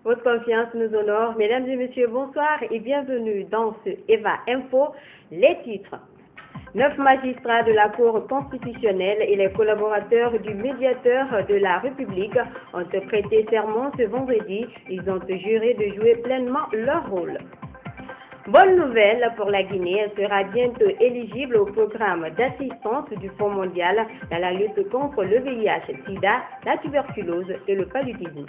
Votre confiance nous honore. Mesdames et messieurs, bonsoir et bienvenue dans ce EVA Info. Les titres. 9 magistrats de la Cour constitutionnelle et les collaborateurs du médiateur de la République ont prêté serment ce vendredi. Ils ont juré de jouer pleinement leur rôle. Bonne nouvelle pour la Guinée, elle sera bientôt éligible au programme d'assistance du Fonds mondial dans la lutte contre le VIH-Sida, la tuberculose et le paludisme.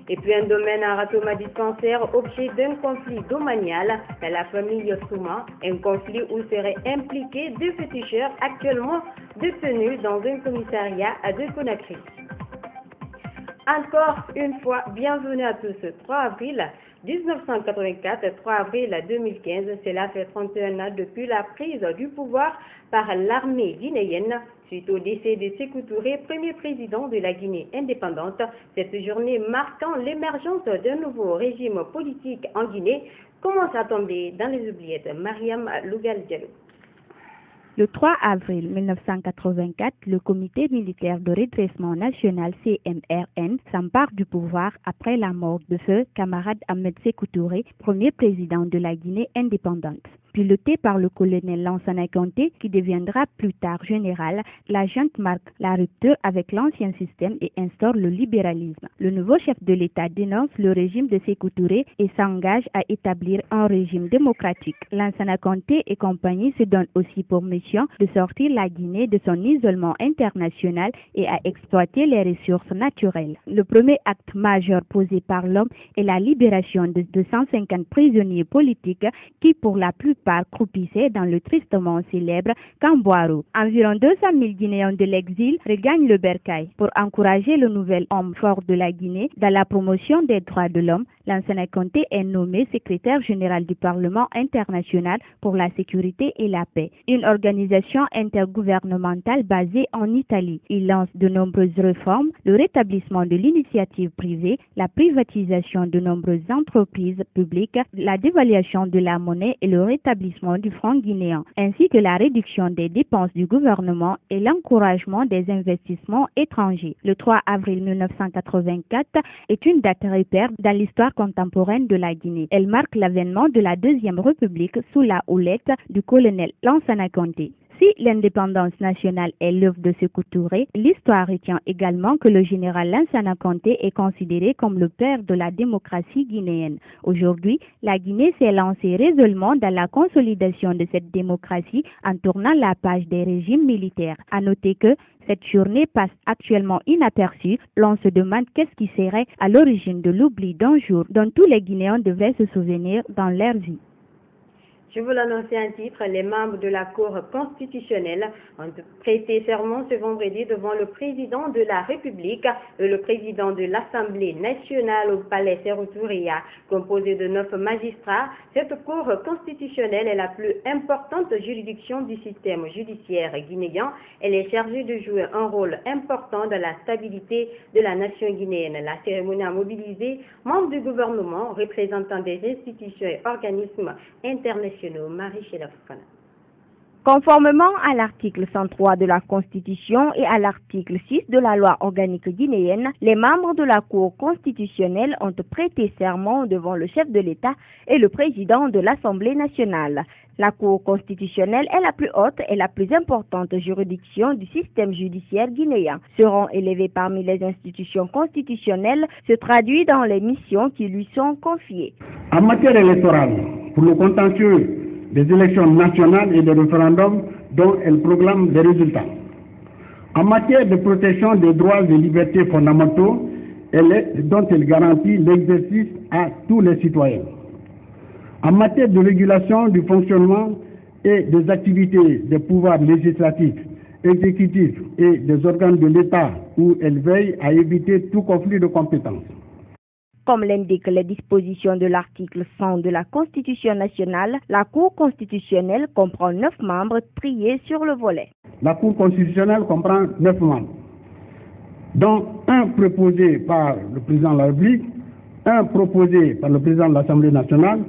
Et puis un domaine Aratoma dispensaire, objet d'un conflit domanial dans la famille Souma, un conflit où seraient impliqués 2 féticheurs actuellement détenus dans un commissariat de Conakry. Encore une fois, bienvenue à tous. 3 avril 1984, 3 avril 2015, cela fait 31 ans depuis la prise du pouvoir par l'armée guinéenne suite au décès de Sékou Touré, premier président de la Guinée indépendante. Cette journée marquant l'émergence d'un nouveau régime politique en Guinée commence à tomber dans les oubliettes. Mariam Lougal Diallo. Le 3 avril 1984, le Comité militaire de redressement national CMRN s'empare du pouvoir après la mort de feu camarade Ahmed Sékou Touré, premier président de la Guinée indépendante. Piloté par le colonel Lansana Conté, qui deviendra plus tard général, la junte marque la rupture avec l'ancien système et instaure le libéralisme. Le nouveau chef de l'État dénonce le régime de Sékou Touré et s'engage à établir un régime démocratique. Lansana Conté et compagnie se donnent aussi pour mission de sortir la Guinée de son isolement international et à exploiter les ressources naturelles. Le premier acte majeur posé par l'homme est la libération de 250 prisonniers politiques qui, pour la plupart, croupissaient dans le tristement célèbre Camboiro. Environ 200 000 Guinéens de l'exil regagnent le bercail. Pour encourager le nouvel homme fort de la Guinée dans la promotion des droits de l'homme, Lansana Conté est nommé secrétaire général du Parlement international pour la sécurité et la paix, une organisation intergouvernementale basée en Italie. Il lance de nombreuses réformes, le rétablissement de l'initiative privée, la privatisation de nombreuses entreprises publiques, la dévaluation de la monnaie et le rétablissement du franc guinéen, ainsi que la réduction des dépenses du gouvernement et l'encouragement des investissements étrangers. Le 3 avril 1984 est une date repère dans l'histoire contemporaine de la Guinée. Elle marque l'avènement de la Deuxième République sous la houlette du colonel Lansana Conté. Si l'indépendance nationale est l'œuvre de Sékou Touré, l'histoire retient également que le général Lansana Conté est considéré comme le père de la démocratie guinéenne. Aujourd'hui, la Guinée s'est lancée résolument dans la consolidation de cette démocratie en tournant la page des régimes militaires. À noter que cette journée passe actuellement inaperçue. L'on se demande qu'est-ce qui serait à l'origine de l'oubli d'un jour dont tous les Guinéens devraient se souvenir dans leur vie. Je vous l'annonçais en titre, les membres de la Cour constitutionnelle ont prêté serment ce vendredi devant le président de la République et le président de l'Assemblée nationale au palais Sékou Touré, composé de 9 magistrats. Cette Cour constitutionnelle est la plus importante juridiction du système judiciaire guinéen. Elle est chargée de jouer un rôle important dans la stabilité de la nation guinéenne. La cérémonie a mobilisé membres du gouvernement, représentants des institutions et organismes internationaux. Conformément à l'article 103 de la Constitution et à l'article 6 de la loi organique guinéenne, les membres de la Cour constitutionnelle ont prêté serment devant le chef de l'État et le président de l'Assemblée nationale. La Cour constitutionnelle est la plus haute et la plus importante juridiction du système judiciaire guinéen. Ce rang élevé parmi les institutions constitutionnelles se traduit dans les missions qui lui sont confiées. En matière électorale, pour le contentieux des élections nationales et des référendums dont elle proclame des résultats. En matière de protection des droits et libertés fondamentaux, dont elle garantit l'exercice à tous les citoyens. En matière de régulation du fonctionnement et des activités des pouvoirs législatifs, exécutifs et des organes de l'État, où elle veille à éviter tout conflit de compétences. Comme l'indiquent les dispositions de l'article 100 de la Constitution nationale, la Cour constitutionnelle comprend 9 membres triés sur le volet. La Cour constitutionnelle comprend 9 membres, dont un proposé par le président de la République, un proposé par le président de l'Assemblée nationale,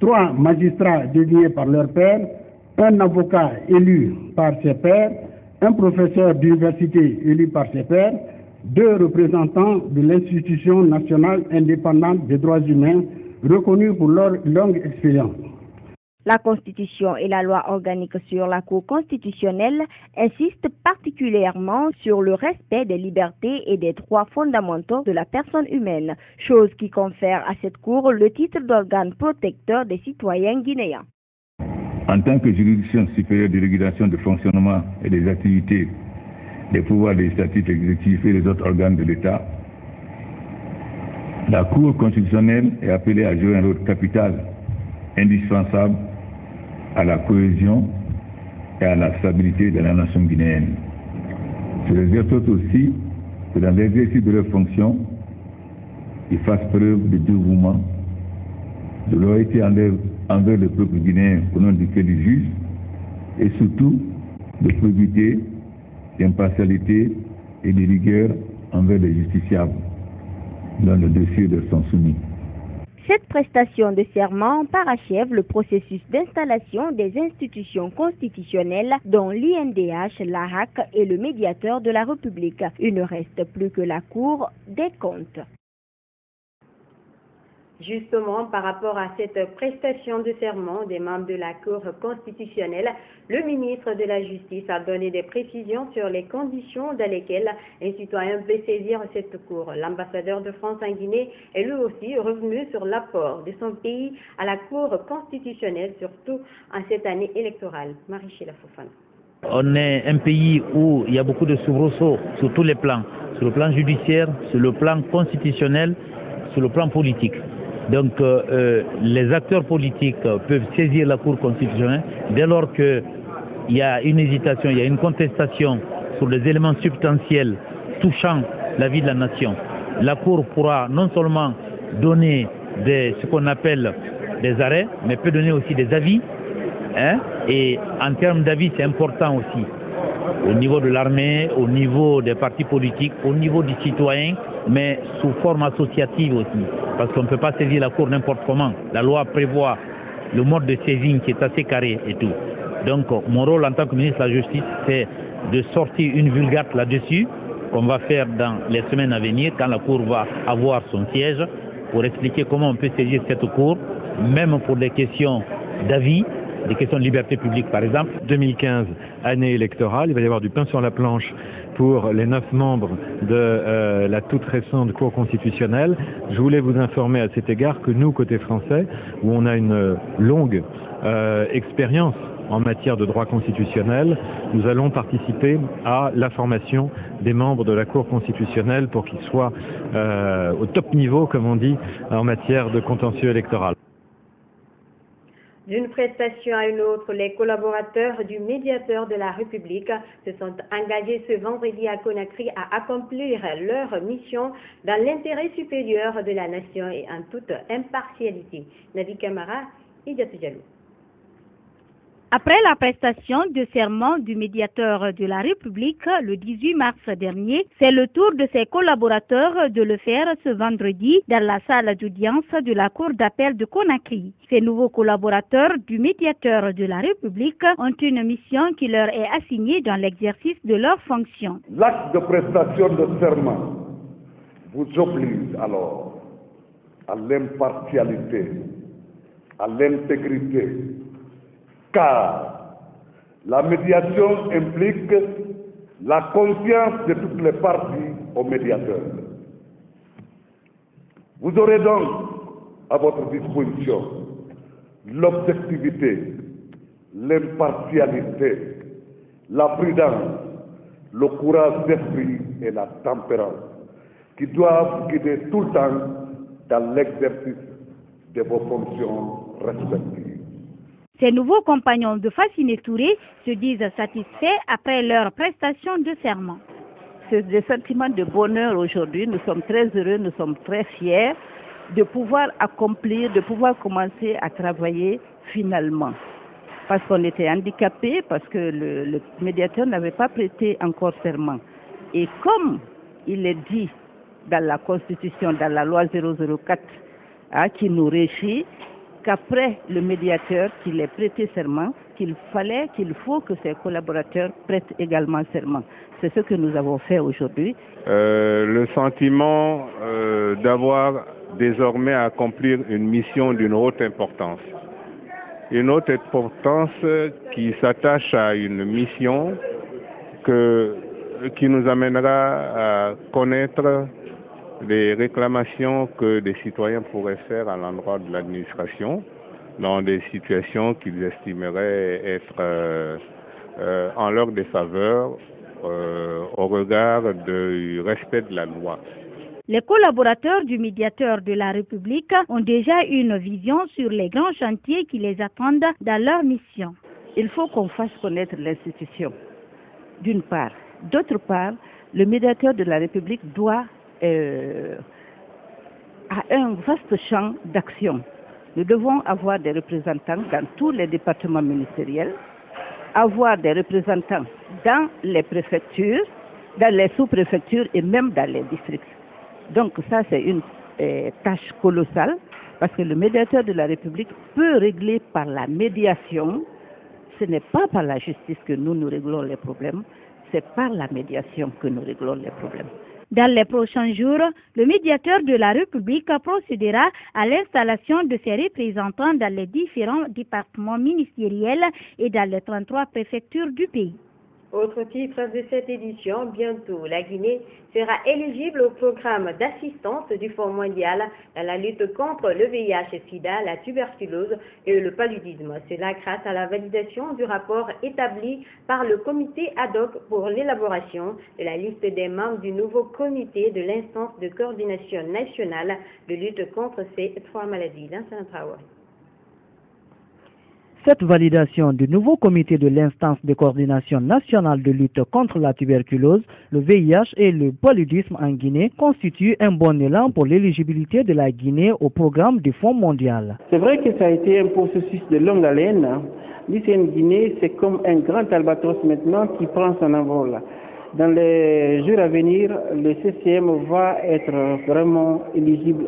3 magistrats désignés par leur pairs, un avocat élu par ses pairs, un professeur d'université élu par ses pairs, 2 représentants de l'institution nationale indépendante des droits humains reconnus pour leur longue expérience. La Constitution et la loi organique sur la Cour constitutionnelle insistent particulièrement sur le respect des libertés et des droits fondamentaux de la personne humaine, chose qui confère à cette Cour le titre d'organe protecteur des citoyens guinéens. En tant que juridiction supérieure de régulation du fonctionnement et des activités des pouvoirs législatifs, exécutifs et des autres organes de l'État, la Cour constitutionnelle est appelée à jouer un rôle capital, indispensable à la cohésion et à la stabilité de la nation guinéenne. Je les exhorte aussi que dans l'exercice de leurs fonctions, ils fassent preuve de dévouement, de loyauté envers le peuple guinéen au nom duquel ils jugent, et surtout de probité, d'impartialité et de rigueur envers les justiciables dans le dossier de son soumis. Cette prestation de serment parachève le processus d'installation des institutions constitutionnelles dont l'INDH, l'ARAC et le médiateur de la République. Il ne reste plus que la Cour des comptes. Justement, par rapport à cette prestation de serment des membres de la Cour constitutionnelle, le ministre de la Justice a donné des précisions sur les conditions dans lesquelles un citoyen peut saisir cette Cour. L'ambassadeur de France en Guinée est lui aussi revenu sur l'apport de son pays à la Cour constitutionnelle, surtout en cette année électorale. Marie-Sheila Fofana. On est un pays où il y a beaucoup de soubresauts sur tous les plans, sur le plan judiciaire, sur le plan constitutionnel, sur le plan politique. Donc les acteurs politiques peuvent saisir la Cour constitutionnelle dès lors qu'il y a une hésitation, il y a une contestation sur les éléments substantiels touchant la vie de la nation. La Cour pourra non seulement donner ce qu'on appelle des arrêts, mais peut donner aussi des avis. Et en termes d'avis, c'est important aussi. Au niveau de l'armée, au niveau des partis politiques, au niveau des citoyens, mais sous forme associative aussi. Parce qu'on ne peut pas saisir la Cour n'importe comment. La loi prévoit le mode de saisine qui est assez carré et tout. Donc mon rôle en tant que ministre de la Justice, c'est de sortir une vulgate là-dessus, qu'on va faire dans les semaines à venir, quand la Cour va avoir son siège, pour expliquer comment on peut saisir cette Cour, même pour des questions d'avis, des questions de liberté publique par exemple. 2015, année électorale, il va y avoir du pain sur la planche pour les 9 membres de la toute récente Cour constitutionnelle. Je voulais vous informer à cet égard que nous, côté français, où on a une longue expérience en matière de droit constitutionnel, nous allons participer à la formation des membres de la Cour constitutionnelle pour qu'ils soient au top niveau, comme on dit, en matière de contentieux électoral. D'une prestation à une autre, les collaborateurs du médiateur de la République se sont engagés ce vendredi à Conakry à accomplir leur mission dans l'intérêt supérieur de la nation et en toute impartialité. Nadi Camara, Idiatou Diallo. Après la prestation de serment du médiateur de la République le 18 mars dernier, c'est le tour de ses collaborateurs de le faire ce vendredi dans la salle d'audience de la Cour d'appel de Conakry. Ces nouveaux collaborateurs du médiateur de la République ont une mission qui leur est assignée dans l'exercice de leurs fonctions. L'acte de prestation de serment vous oblige alors à l'impartialité, à l'intégrité, car la médiation implique la confiance de toutes les parties au médiateur. Vous aurez donc à votre disposition l'objectivité, l'impartialité, la prudence, le courage d'esprit et la tempérance qui doivent vous guider tout le temps dans l'exercice de vos fonctions respectives. Ces nouveaux compagnons de Fassine Touré se disent satisfaits après leur prestation de serment. C'est des sentiments de bonheur aujourd'hui. Nous sommes très heureux, nous sommes très fiers de pouvoir accomplir, de pouvoir commencer à travailler finalement. Parce qu'on était handicapés, parce que le médiateur n'avait pas prêté encore serment. Et comme il est dit dans la Constitution, dans la loi 004, qui nous régit, qu'après le médiateur qu'il ait prêté serment, qu'il faut que ses collaborateurs prêtent également serment. C'est ce que nous avons fait aujourd'hui. Le sentiment d'avoir désormais à accomplir une mission d'une haute importance. Une haute importance qui s'attache à une mission qui nous amènera à connaître les réclamations que des citoyens pourraient faire à l'endroit de l'administration dans des situations qu'ils estimeraient être en leur défaveur au regard du respect de la loi. Les collaborateurs du médiateur de la République ont déjà une vision sur les grands chantiers qui les attendent dans leur mission. Il faut qu'on fasse connaître l'institution, d'une part. D'autre part, le médiateur de la République doit a un vaste champ d'action. Nous devons avoir des représentants dans tous les départements ministériels, avoir des représentants dans les préfectures, dans les sous-préfectures et même dans les districts. Donc ça, c'est une tâche colossale parce que le médiateur de la République peut régler par la médiation. Ce n'est pas par la justice que nous réglons les problèmes, c'est par la médiation que nous réglons les problèmes. Dans les prochains jours, le médiateur de la République procédera à l'installation de ses représentants dans les différents départements ministériels et dans les 33 préfectures du pays. Autre titre de cette édition, bientôt, la Guinée sera éligible au programme d'assistance du Fonds mondial dans la lutte contre le VIH-Sida, la tuberculose et le paludisme. Cela grâce à la validation du rapport établi par le comité ad hoc pour l'élaboration de la liste des membres du nouveau comité de l'instance de coordination nationale de lutte contre ces 3 maladies. Cette validation du nouveau comité de l'instance de coordination nationale de lutte contre la tuberculose, le VIH et le paludisme en Guinée constitue un bon élan pour l'éligibilité de la Guinée au programme du Fonds mondial. C'est vrai que ça a été un processus de longue haleine. L'ICN Guinée, c'est comme un grand albatros maintenant qui prend son envol. Dans les jours à venir, le CCM va être vraiment éligible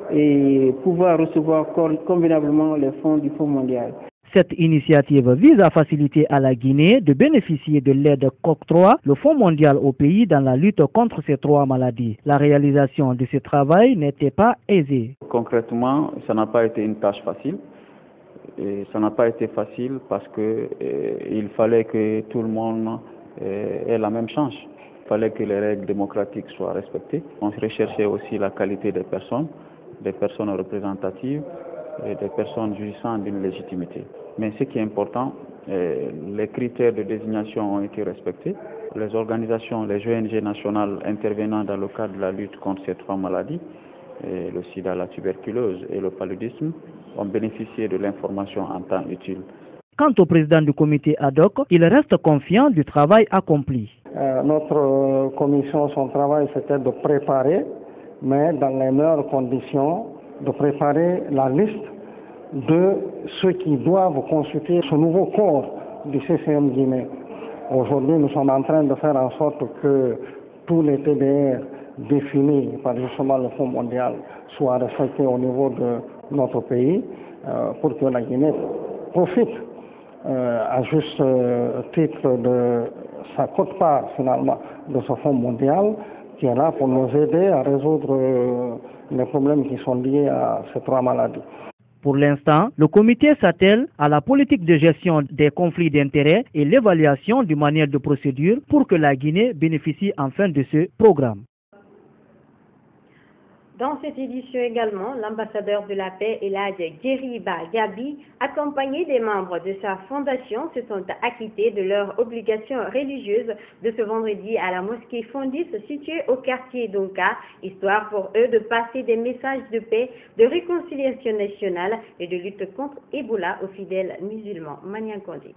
et pouvoir recevoir convenablement les fonds du Fonds mondial. Cette initiative vise à faciliter à la Guinée de bénéficier de l'aide qu'octroie le Fonds mondial au pays dans la lutte contre ces 3 maladies. La réalisation de ce travail n'était pas aisée. Concrètement, ça n'a pas été une tâche facile. Et ça n'a pas été facile parce que il fallait que tout le monde ait la même chance. Il fallait que les règles démocratiques soient respectées. On recherchait aussi la qualité des personnes représentatives et des personnes jouissant d'une légitimité. Mais ce qui est important, les critères de désignation ont été respectés. Les organisations, les ONG nationales intervenant dans le cadre de la lutte contre ces 3 maladies, le sida, la tuberculose et le paludisme, ont bénéficié de l'information en temps utile. Quant au président du comité ad hoc, il reste confiant du travail accompli. Notre commission, son travail, c'était de préparer, mais dans les meilleures conditions, de préparer la liste de ceux qui doivent constituer ce nouveau corps du CCM Guinée. Aujourd'hui, nous sommes en train de faire en sorte que tous les TDR définis par justement le Fonds mondial soient respectés au niveau de notre pays pour que la Guinée profite à juste titre de sa quote-part finalement de ce Fonds mondial qui est là pour nous aider à résoudre les problèmes qui sont liés à ces 3 maladies. Pour l'instant, le comité s'attelle à la politique de gestion des conflits d'intérêts et l'évaluation du manuel de procédure pour que la Guinée bénéficie enfin de ce programme. Dans cette édition également, l'ambassadeur de la paix Elhadji Djeriba Gabi, accompagné des membres de sa fondation, se sont acquittés de leurs obligations religieuses de ce vendredi à la mosquée Fondis située au quartier d'Onka, histoire pour eux de passer des messages de paix, de réconciliation nationale et de lutte contre Ebola aux fidèles musulmans. Manian Kondé.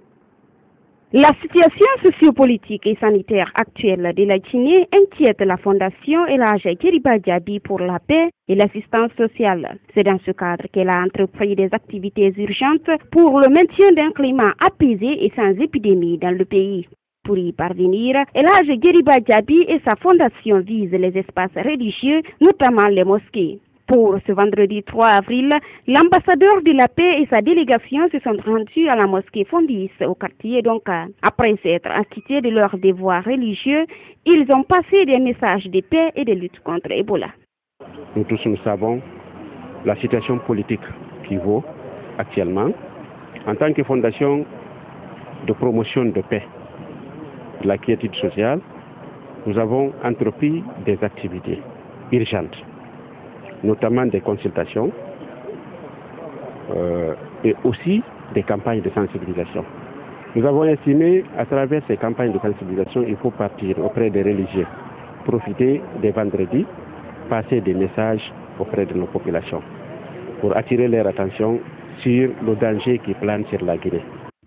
La situation sociopolitique et sanitaire actuelle de la Guinée inquiète la Fondation Elhadji Djeriba Gabi pour la paix et l'assistance sociale. C'est dans ce cadre qu'elle a entrepris des activités urgentes pour le maintien d'un climat apaisé et sans épidémie dans le pays. Pour y parvenir, Elhadji Djeriba Gabi et sa fondation visent les espaces religieux, notamment les mosquées. Pour ce vendredi 3 avril, l'ambassadeur de la paix et sa délégation se sont rendus à la mosquée Fondis au quartier. Donc, après s'être acquittés de leurs devoirs religieux, ils ont passé des messages de paix et de lutte contre Ebola. Nous tous nous savons la situation politique qui vaut actuellement. En tant que fondation de promotion de paix, de la quiétude sociale, nous avons entrepris des activités urgentes, notamment des consultations et aussi des campagnes de sensibilisation. Nous avons estimé, à travers ces campagnes de sensibilisation, il faut partir auprès des religieux, profiter des vendredis, passer des messages auprès de nos populations pour attirer leur attention sur le danger qui plane sur la Guinée.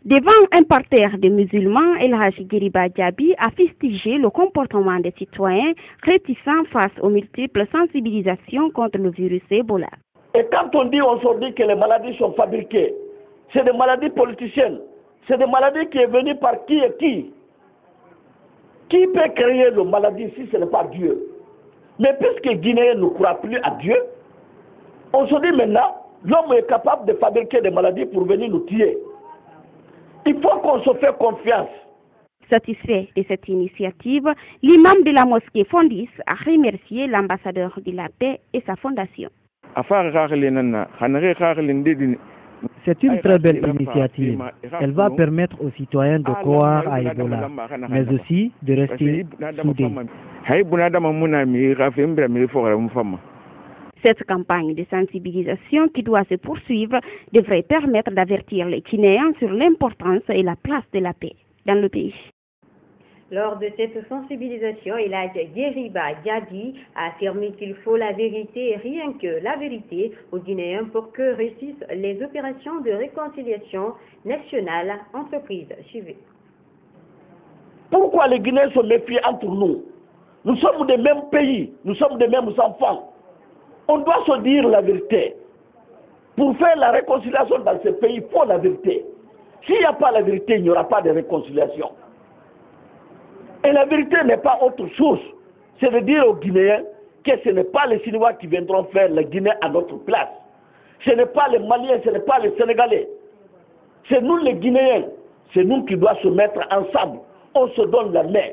Devant un parterre de musulmans, El Hadji Guiriba Diaby a fustigé le comportement des citoyens réticents face aux multiples sensibilisations contre le virus Ebola. Et quand on dit aujourd'hui que les maladies sont fabriquées, c'est des maladies politiciennes, c'est des maladies qui sont venues par qui et qui. Qui peut créer la maladie si ce n'est pas Dieu? Mais puisque les Guinéens ne croient plus à Dieu, on se dit maintenant, l'homme est capable de fabriquer des maladies pour venir nous tuer. Il faut qu'on se fasse confiance. Satisfait de cette initiative, l'imam de la mosquée Fondis a remercié l'ambassadeur de la paix et sa fondation. C'est une très belle initiative. Elle va permettre aux citoyens de croire à Ebola, mais aussi de rester soudés. Cette campagne de sensibilisation qui doit se poursuivre devrait permettre d'avertir les Guinéens sur l'importance et la place de la paix dans le pays. Lors de cette sensibilisation, El Hadji Guiriba Diaby a affirmé qu'il faut la vérité et rien que la vérité aux Guinéens pour que réussissent les opérations de réconciliation nationale entreprises. Suivez. Pourquoi les Guinéens se méfient entre nous? Nous sommes des mêmes pays, nous sommes des mêmes enfants. On doit se dire la vérité. Pour faire la réconciliation dans ce pays, il faut la vérité. S'il n'y a pas la vérité, il n'y aura pas de réconciliation. Et la vérité n'est pas autre chose. C'est de dire aux Guinéens que ce n'est pas les Chinois qui viendront faire la Guinée à notre place. Ce n'est pas les Maliens, ce n'est pas les Sénégalais. C'est nous les Guinéens. C'est nous qui doivent se mettre ensemble. On se donne la main.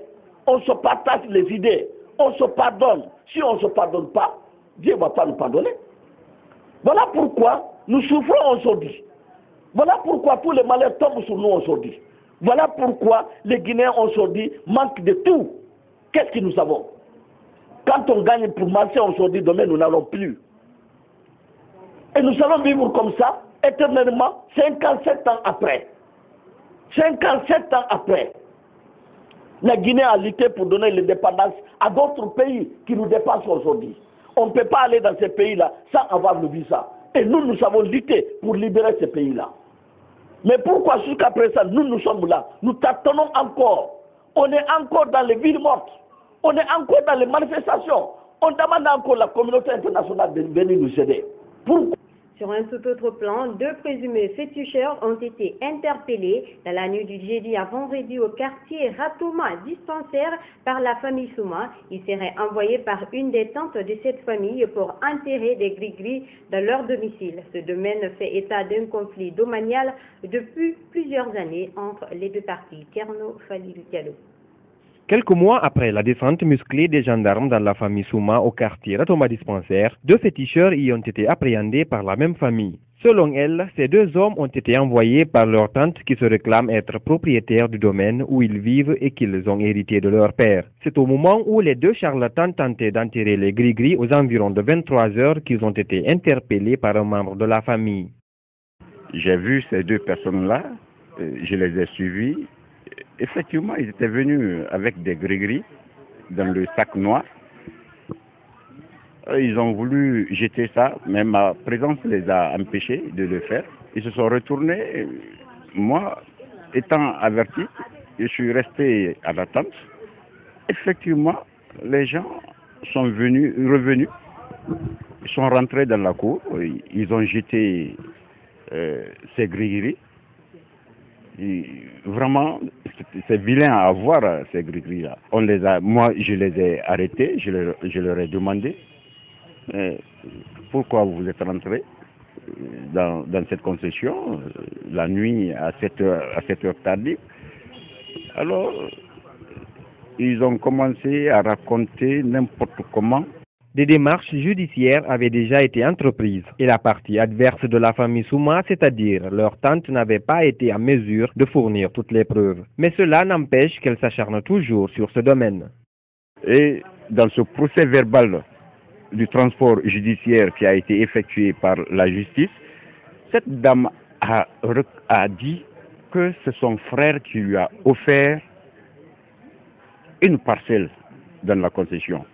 On se partage les idées. On se pardonne. Si on ne se pardonne pas, Dieu ne va pas nous pardonner. Voilà pourquoi nous souffrons aujourd'hui. Voilà pourquoi tous les malheurs tombent sur nous aujourd'hui. Voilà pourquoi les Guinéens aujourd'hui manquent de tout. Qu'est-ce que nous avons? Quand on gagne pour marcher aujourd'hui, demain nous n'allons plus. Et nous allons vivre comme ça, éternellement, 57 ans après. 57 ans après. La Guinée a lutté pour donner l'indépendance à d'autres pays qui nous dépassent aujourd'hui. On ne peut pas aller dans ces pays-là sans avoir le visa. Et nous, nous avons lutté pour libérer ces pays-là. Mais pourquoi jusqu'à présent, nous sommes là? Nous tâtonnons encore. On est encore dans les villes mortes. On est encore dans les manifestations. On demande encore à la communauté internationale de venir nous aider. Pourquoi? Sur un tout autre plan, 2 présumés féticheurs ont été interpellés dans la nuit du jeudi à vendredi au quartier Ratouma dispensaire par la famille Souma. Ils seraient envoyés par une des tantes de cette famille pour enterrer des gris-gris dans leur domicile. Ce domaine fait état d'un conflit domanial depuis plusieurs années entre les deux parties. Tierno Falil Diallo. Quelques mois après la descente musclée des gendarmes dans la famille Souma au quartier Ratoma Dispensaire, 2 féticheurs y ont été appréhendés par la même famille. Selon elle, ces 2 hommes ont été envoyés par leur tante qui se réclame être propriétaire du domaine où ils vivent et qu'ils ont hérité de leur père. C'est au moment où les 2 charlatans tentaient d'enterrer les gris-gris aux environs de 23 heures qu'ils ont été interpellés par un membre de la famille. J'ai vu ces 2 personnes-là, je les ai suivis. Effectivement, ils étaient venus avec des gris-gris dans le sac noir. Ils ont voulu jeter ça, mais ma présence les a empêchés de le faire. Ils se sont retournés. Moi, étant averti, je suis resté à l'attente. Effectivement, les gens sont revenus. Ils sont rentrés dans la cour. Ils ont jeté ces gris-gris. Vraiment, c'est vilain à voir ces gris-gris-là. Moi, je les ai arrêtés, je leur ai demandé pourquoi vous êtes rentré dans cette concession la nuit à 7 heures tardive? Alors, ils ont commencé à raconter n'importe comment. Des démarches judiciaires avaient déjà été entreprises et la partie adverse de la famille Souma, c'est-à-dire leur tante, n'avait pas été en mesure de fournir toutes les preuves. Mais cela n'empêche qu'elle s'acharne toujours sur ce domaine. Et dans ce procès verbal du transport judiciaire qui a été effectué par la justice, cette dame a dit que c'est son frère qui lui a offert une parcelle dans la concession.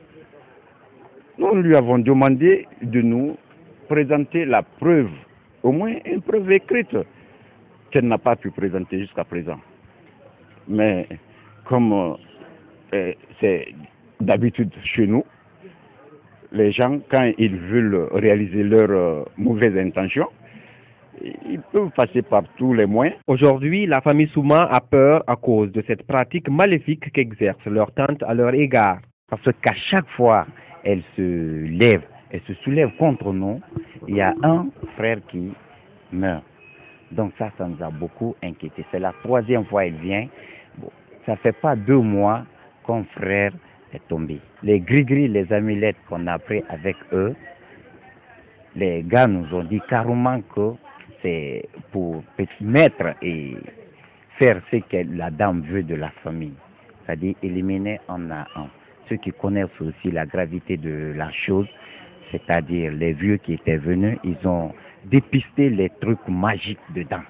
Nous lui avons demandé de nous présenter la preuve, au moins une preuve écrite, qu'elle n'a pas pu présenter jusqu'à présent. Mais comme c'est d'habitude chez nous, les gens, quand ils veulent réaliser leurs mauvaises intentions, ils peuvent passer par tous les moyens. Aujourd'hui, la famille Souma a peur à cause de cette pratique maléfique qu'exerce leur tante à leur égard. Parce qu'à chaque fois, elle se soulève contre nous, il y a un frère qui meurt. Donc ça nous a beaucoup inquiétés. C'est la 3e fois qu'elle vient. Bon, ça ne fait pas 2 mois qu'un frère est tombé. Les gris-gris, les amulettes qu'on a pris avec eux, les gars nous ont dit carrément que c'est pour mettre et faire ce que la dame veut de la famille. C'est-à-dire éliminer un à un. Ceux qui connaissent aussi la gravité de la chose, c'est-à-dire les vieux qui étaient venus, ils ont dépisté les trucs magiques dedans,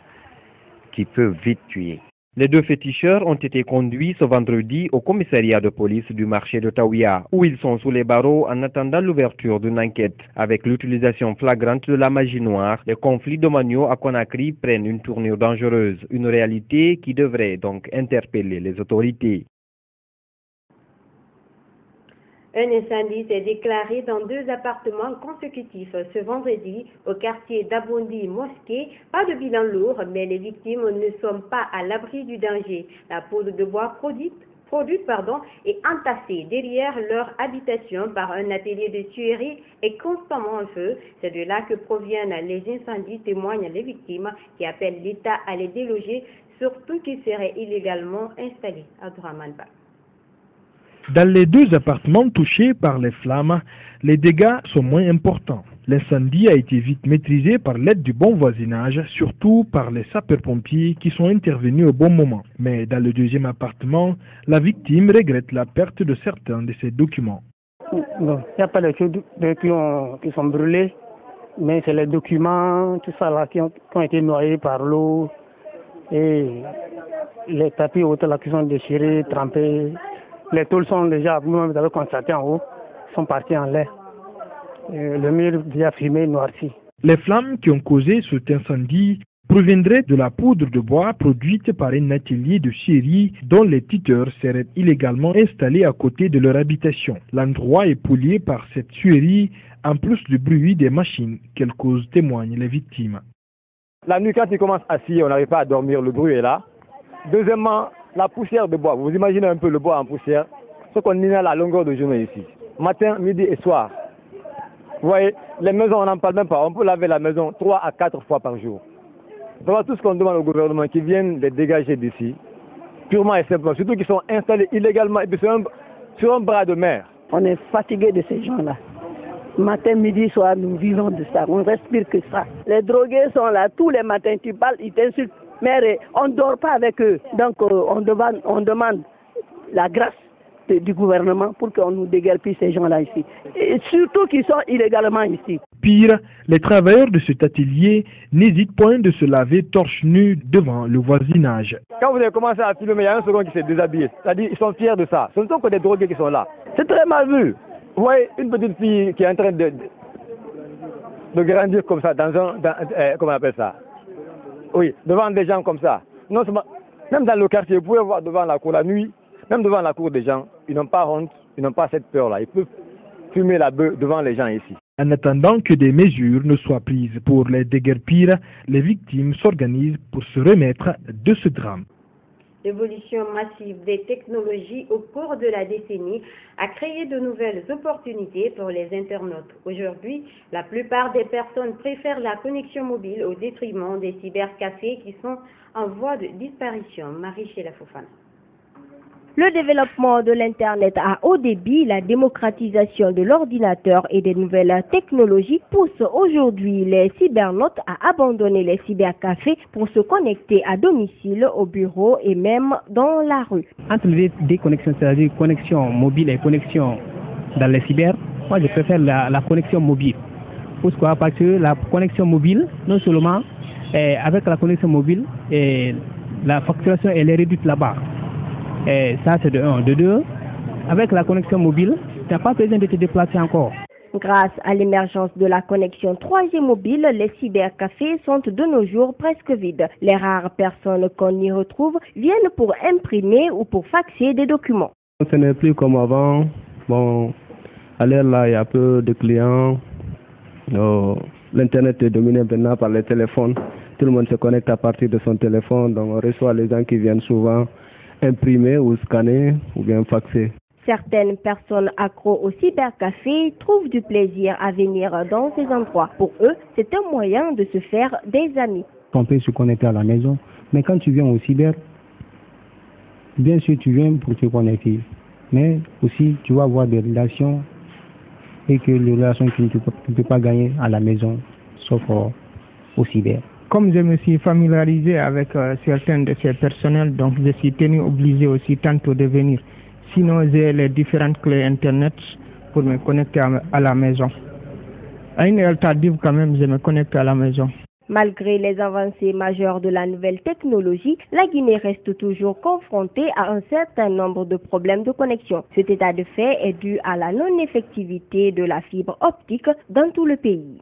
qui peuvent vite tuer. Les 2 féticheurs ont été conduits ce vendredi au commissariat de police du marché de Taouia, où ils sont sous les barreaux en attendant l'ouverture d'une enquête. Avec l'utilisation flagrante de la magie noire, les conflits domaniaux à Conakry prennent une tournure dangereuse, une réalité qui devrait donc interpeller les autorités. Un incendie s'est déclaré dans 2 appartements consécutifs ce vendredi au quartier d'Abondi Mosquée. Pas de bilan lourd, mais les victimes ne sont pas à l'abri du danger. La poudre de bois produite est entassée derrière leur habitation par un atelier de tuerie et constamment en feu. C'est de là que proviennent les incendies, témoignent les victimes qui appellent l'État à les déloger, surtout qu'ils seraient illégalement installés. Abdourahmane Ba. Dans les 2 appartements touchés par les flammes, les dégâts sont moins importants. L'incendie a été vite maîtrisé par l'aide du bon voisinage, surtout par les sapeurs-pompiers qui sont intervenus au bon moment. Mais dans le 2e appartement, la victime regrette la perte de certains de ses documents. Bon, il n'y a pas de choses qui sont brûlés, mais c'est les documents, tout ça là, qui ont été noyés par l'eau, et les tapis autour là qui sont déchirés, trempés. Les tôles sont déjà, vous-même vous avez constaté en haut, sont partis en l'air. Le mur déjà fumé, noirci. Les flammes qui ont causé cet incendie proviendraient de la poudre de bois produite par un atelier de scierie dont les titeurs seraient illégalement installés à côté de leur habitation. L'endroit est pollué par cette scierie, en plus du bruit des machines qu'elle cause, témoignent les victimes. La nuit, quand il commence à scier, on n'arrive pas à dormir, le bruit est là. Deuxièmement, la poussière de bois. Vous imaginez un peu le bois en poussière, ce qu'on inhale à la longueur de journée ici. Matin, midi et soir. Vous voyez, les maisons, on n'en parle même pas. On peut laver la maison 3 à 4 fois par jour. Voilà tout ce qu'on demande au gouvernement, qui viennent les dégager d'ici, purement et simplement. Surtout qu'ils sont installés illégalement et puis sur un bras de mer. On est fatigué de ces gens-là. Matin, midi, soir, nous vivons de ça. On respire que ça. Les drogués sont là. Tous les matins, tu parles, ils t'insultent. Mais on ne dort pas avec eux. Donc on demande la grâce du gouvernement pour qu'on nous déguerpisse ces gens-là ici. Et surtout qu'ils sont illégalement ici. Pire, les travailleurs de cet atelier n'hésitent point de se laver torse nu devant le voisinage. Quand vous avez commencé à filmer, il y a un second qui s'est déshabillé. C'est-à-dire qu'ils sont fiers de ça. Ce ne sont que des drogués qui sont là. C'est très mal vu. Vous voyez une petite fille qui est en train de grandir comme ça comment on appelle ça? Oui, devant des gens comme ça. Non seulement, même dans le quartier, vous pouvez voir devant la cour la nuit, même devant la cour des gens, ils n'ont pas honte, ils n'ont pas cette peur-là. Ils peuvent fumer la bœuf devant les gens ici. En attendant que des mesures ne soient prises pour les déguerpir, les victimes s'organisent pour se remettre de ce drame. L'évolution massive des technologies au cours de la décennie a créé de nouvelles opportunités pour les internautes. Aujourd'hui, la plupart des personnes préfèrent la connexion mobile au détriment des cybercafés qui sont en voie de disparition. Marie-Sheila Fofana. Le développement de l'Internet à haut débit, la démocratisation de l'ordinateur et des nouvelles technologies poussent aujourd'hui les cybernautes à abandonner les cybercafés pour se connecter à domicile, au bureau et même dans la rue. Entre les deux connexions, c'est-à-dire connexion mobile et connexion dans les cyber, moi je préfère la connexion mobile. Pourquoi? Parce que la connexion mobile, non seulement avec la connexion mobile, la facturation elle est réduite là-bas. Et ça, c'est de 1. De 2, avec la connexion mobile, tu n'as pas besoin de te déplacer encore. Grâce à l'émergence de la connexion 3G mobile, les cybercafés sont de nos jours presque vides. Les rares personnes qu'on y retrouve viennent pour imprimer ou pour faxer des documents. Ce n'est plus comme avant. Bon, à l'heure là, il y a peu de clients. L'Internet est dominé maintenant par les téléphones. Tout le monde se connecte à partir de son téléphone. Donc on reçoit les gens qui viennent souvent imprimer ou scanner ou bien faxer. Certaines personnes accros au cybercafé trouvent du plaisir à venir dans ces endroits. Pour eux, c'est un moyen de se faire des amis. On peut se connecter à la maison, mais quand tu viens au cyber, bien sûr tu viens pour te connecter, mais aussi tu vas avoir des relations et que les relations que tu ne peux pas gagner à la maison, sauf au cyber. Comme je me suis familiarisé avec certains de ces personnels, donc je suis tenu obligé aussi tantôt de venir. Sinon, j'ai les différentes clés Internet pour me connecter à la maison. À une heure tardive, quand même, je me connecte à la maison. Malgré les avancées majeures de la nouvelle technologie, la Guinée reste toujours confrontée à un certain nombre de problèmes de connexion. Cet état de fait est dû à la non-effectivité de la fibre optique dans tout le pays.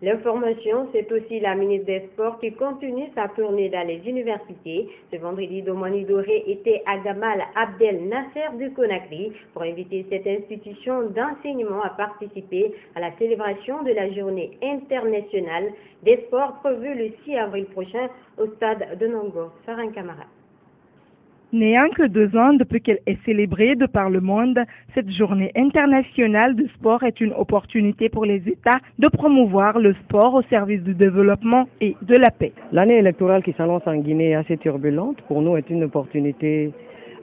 L'information, c'est aussi la ministre des Sports qui continue sa tournée dans les universités. Ce vendredi, Domani Doré était à Gamal Abdel Nasser de Conakry pour inviter cette institution d'enseignement à participer à la célébration de la journée internationale des sports prévue le 6 avril prochain au stade de Nongo. Farin Camara. N'ayant que 2 ans depuis qu'elle est célébrée de par le monde, cette journée internationale du sport est une opportunité pour les États de promouvoir le sport au service du développement et de la paix. L'année électorale qui s'annonce en Guinée est assez turbulente. Pour nous, est une opportunité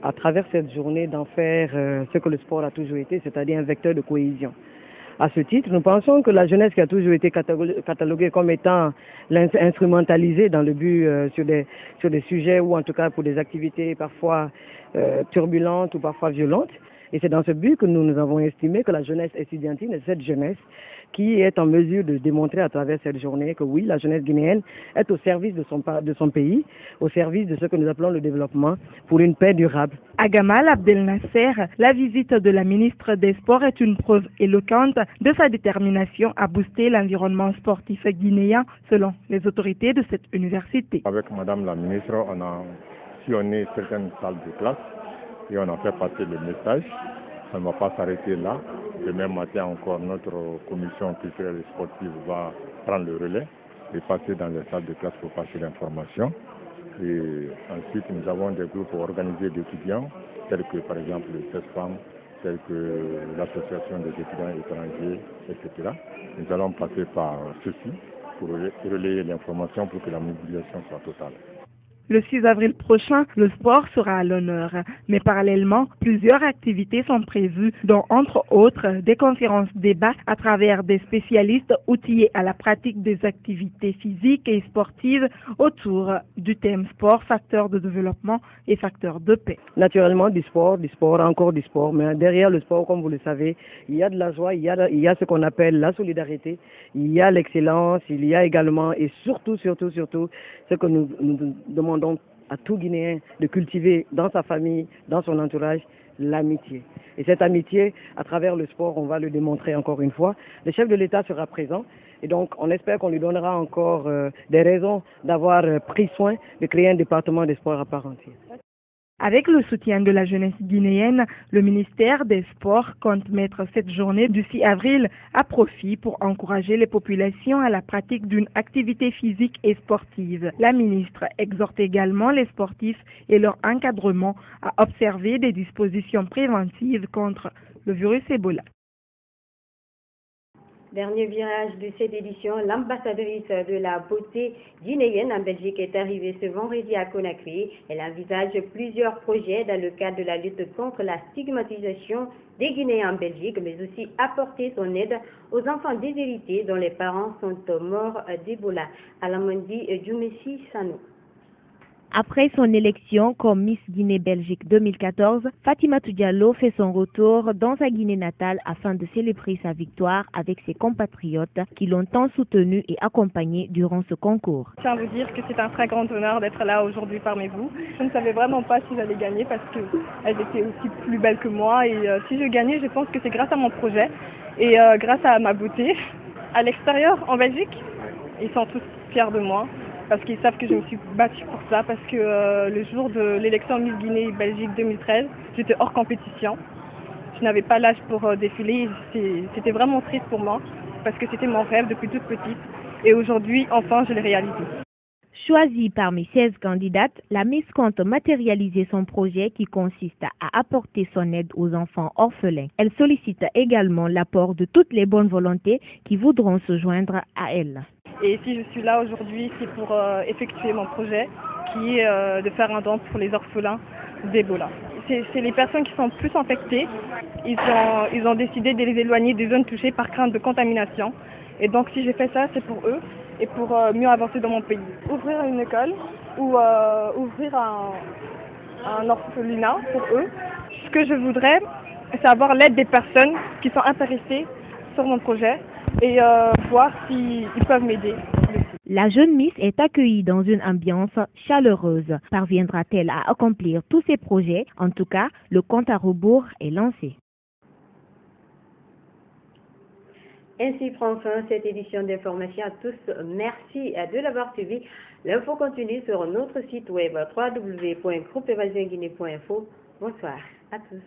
à travers cette journée d'en faire ce que le sport a toujours été, c'est-à-dire un vecteur de cohésion. À ce titre, nous pensons que la jeunesse qui a toujours été cataloguée comme étant instrumentalisée dans le but sur des sujets ou en tout cas pour des activités parfois turbulentes ou parfois violentes. Et c'est dans ce but que nous avons estimé que la jeunesse estudiantine est cette jeunesse qui est en mesure de démontrer à travers cette journée que oui, la jeunesse guinéenne est au service de son pays, au service de ce que nous appelons le développement pour une paix durable. À Gamal Abdel Nasser, la visite de la ministre des Sports est une preuve éloquente de sa détermination à booster l'environnement sportif guinéen selon les autorités de cette université. Avec Madame la ministre, on a sillonné certaines salles de classe et on a fait passer le message. Ça ne va pas s'arrêter là. Demain matin encore, notre commission culturelle et sportive va prendre le relais et passer dans les salles de classe pour passer l'information. Et ensuite, nous avons des groupes organisés d'étudiants, tels que par exemple le CESFAM, tels que l'association des étudiants étrangers, etc. Nous allons passer par ceci pour relayer l'information pour que la mobilisation soit totale. Le 6 avril prochain, le sport sera à l'honneur. Mais parallèlement, plusieurs activités sont prévues, dont entre autres des conférences-débats à travers des spécialistes outillés à la pratique des activités physiques et sportives autour du thème sport, facteur de développement et facteur de paix. Naturellement, du sport, encore du sport. Mais derrière le sport, comme vous le savez, il y a de la joie, il y a ce qu'on appelle la solidarité, il y a l'excellence, il y a également et surtout, ce que nous demandons à tout Guinéen de cultiver dans sa famille, dans son entourage, l'amitié. Et cette amitié, à travers le sport, on va le démontrer encore une fois. Le chef de l'État sera présent et donc on espère qu'on lui donnera encore des raisons d'avoir pris soin de créer un département des sports à part entière. Avec le soutien de la jeunesse guinéenne, le ministère des Sports compte mettre cette journée du 6 avril à profit pour encourager les populations à la pratique d'une activité physique et sportive. La ministre exhorte également les sportifs et leur encadrement à observer des dispositions préventives contre le virus Ebola. Dernier virage de cette édition, l'ambassadrice de la beauté guinéenne en Belgique est arrivée ce vendredi à Conakry. Elle envisage plusieurs projets dans le cadre de la lutte contre la stigmatisation des Guinéens en Belgique, mais aussi apporter son aide aux enfants déshérités dont les parents sont morts d'Ebola. Alamandi Djoumessi Sano. Après son élection comme Miss Guinée-Belgique 2014, Fatimatou Diallo fait son retour dans sa Guinée natale afin de célébrer sa victoire avec ses compatriotes qui l'ont tant soutenue et accompagnée durant ce concours. Je tiens à vous dire que c'est un très grand honneur d'être là aujourd'hui parmi vous. Je ne savais vraiment pas si j'allais gagner parce qu'elles étaient aussi plus belles que moi et si je gagnais, je pense que c'est grâce à mon projet et grâce à ma beauté. À l'extérieur, en Belgique, ils sont tous fiers de moi. Parce qu'ils savent que je me suis battue pour ça, parce que le jour de l'élection Miss Guinée-Belgique 2013, j'étais hors compétition. Je n'avais pas l'âge pour défiler, c'était vraiment triste pour moi, parce que c'était mon rêve depuis toute petite. Et aujourd'hui, enfin, je l'ai réalisé. Choisie parmi 16 candidates, la Miss compte matérialiser son projet qui consiste à apporter son aide aux enfants orphelins. Elle sollicite également l'apport de toutes les bonnes volontés qui voudront se joindre à elle. Et si je suis là aujourd'hui, c'est pour effectuer mon projet qui est de faire un don pour les orphelins d'Ebola. C'est les personnes qui sont plus infectées. Ils ont décidé de les éloigner des zones touchées par crainte de contamination. Et donc si j'ai fait ça, c'est pour eux et pour mieux avancer dans mon pays. Ouvrir une école ou ouvrir un orphelinat pour eux. Ce que je voudrais, c'est avoir l'aide des personnes qui sont intéressées sur mon projet et voir s'ils peuvent m'aider. La jeune Miss est accueillie dans une ambiance chaleureuse. Parviendra-t-elle à accomplir tous ses projets? En tout cas, le compte à rebours est lancé. Ainsi prend fin cette édition d'information à tous. Merci de l'avoir suivi. L'info continue sur notre site web www.groupeevasionguinée.info. Bonsoir à tous.